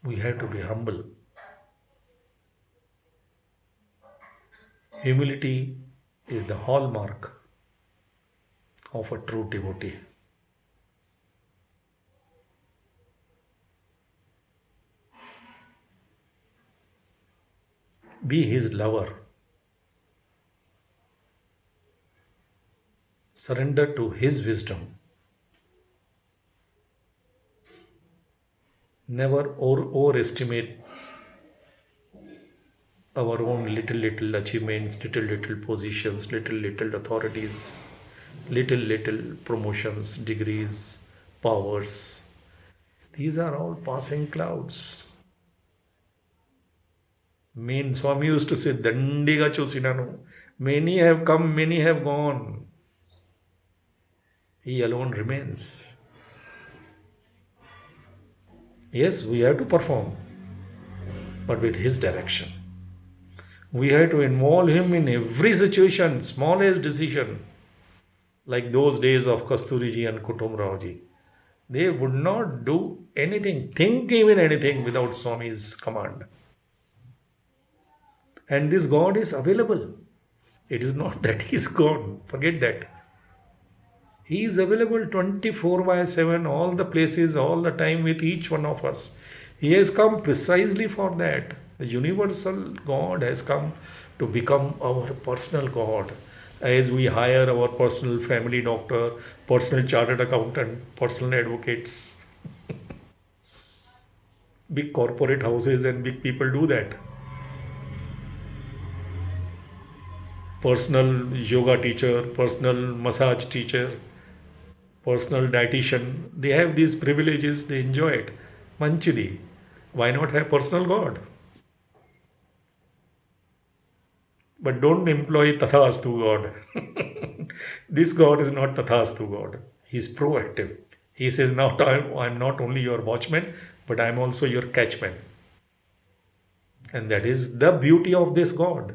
We have to be humble. Humility is the hallmark of a true devotee. Be his lover. Surrender to his wisdom. Never overestimate our own little achievements, little positions, little authorities, little promotions, degrees, powers. These are all passing clouds. Main Swami used to say, Dandiga Chosinanu. Many have come, many have gone. He alone remains. Yes, we have to perform, but with his direction. We have to involve him in every situation, smallest decision. Like those days of Kasturiji and Kutum Raoji. They would not do anything, think even anything without Swami's command. And this God is available. It is not that he is gone. Forget that. He is available 24 by 7, all the places, all the time with each one of us. He has come precisely for that. The universal God has come to become our personal God. As we hire our personal family doctor, personal chartered accountant, personal advocates, big corporate houses and big people do that. Personal yoga teacher, personal massage teacher, personal dietitian, they have these privileges, they enjoy it. Manchidi. Why not have personal God? But don't employ Tathastu God. This God is not Tathastu God. He is proactive. He says, now I'm not only your watchman, but I'm also your catchman. And that is the beauty of this God.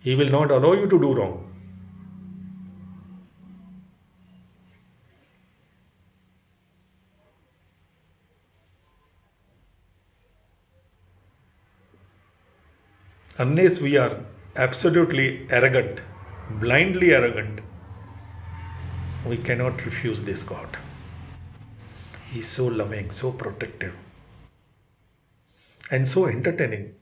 He will not allow you to do wrong. Unless we are absolutely arrogant, blindly arrogant, we cannot refuse this God. He is so loving, so protective, and so entertaining.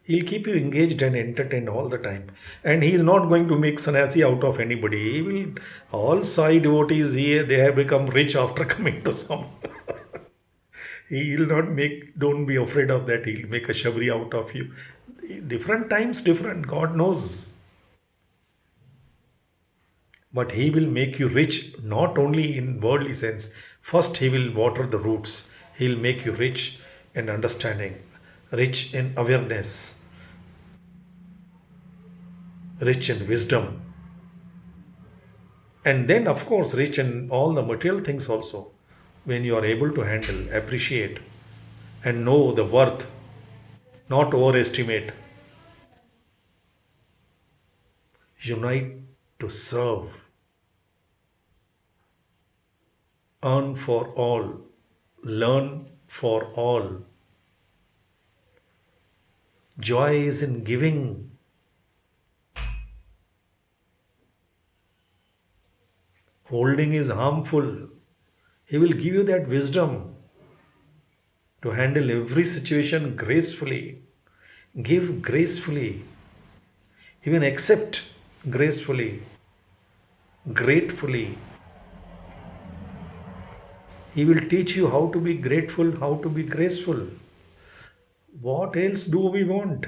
He'll keep you engaged and entertained all the time. And he is not going to make sannyasi out of anybody. He will, all Sai devotees, they have become rich after coming to some. He will not make, don't be afraid of that. He'll make a shabri out of you. Different times, different, God knows. But he will make you rich, not only in worldly sense. First, he will water the roots. He'll make you rich in understanding, rich in awareness, rich in wisdom. And then, of course, rich in all the material things also. When you are able to handle, appreciate, and know the worth, not overestimate. Unite to serve. Earn for all. Learn for all. Joy is in giving. Holding is harmful. He will give you that wisdom to handle every situation gracefully. Give gracefully. Even accept gracefully. Gratefully. He will teach you how to be grateful, how to be graceful. What else do we want?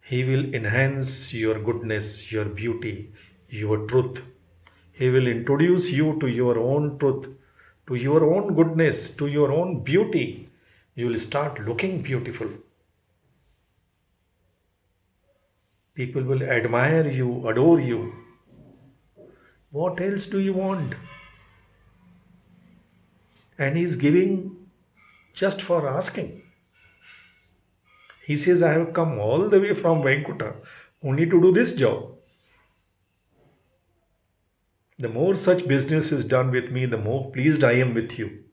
He will enhance your goodness, your beauty, your truth. He will introduce you to your own truth, to your own goodness, to your own beauty. You will start looking beautiful. People will admire you, adore you. What else do you want? And He's giving just for asking. He says, I have come all the way from Vaikuntha only to do this job. The more such business is done with me, the more pleased I am with you.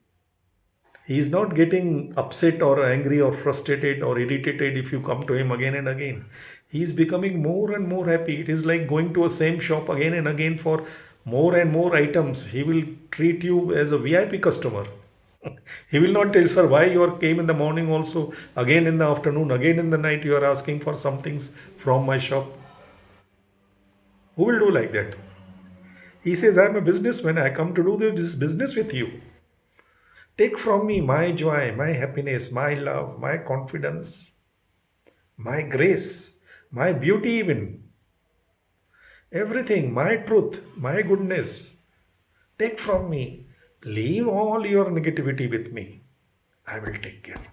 He is not getting upset or angry or frustrated or irritated if you come to him again and again. He is becoming more and more happy. It is like going to a same shop again and again for more and more items. He will treat you as a VIP customer. He will not tell, sir, why you are came in the morning also, again in the afternoon, again in the night you are asking for some things from my shop. Who will do like that? He says, I am a businessman. I come to do this business with you. Take from me my joy, my happiness, my love, my confidence, my grace, my beauty, even everything, my truth, my goodness. Take from me. Leave all your negativity with me. I will take care.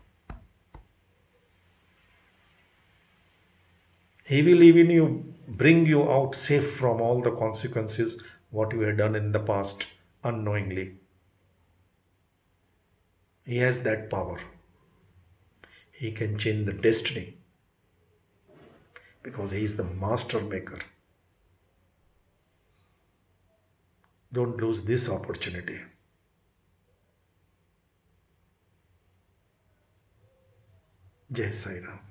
He will even you bring you out safe from all the consequences what you have done in the past unknowingly. He has that power. He can change the destiny because he is the master maker. Don't lose this opportunity. Jai Sai Ram.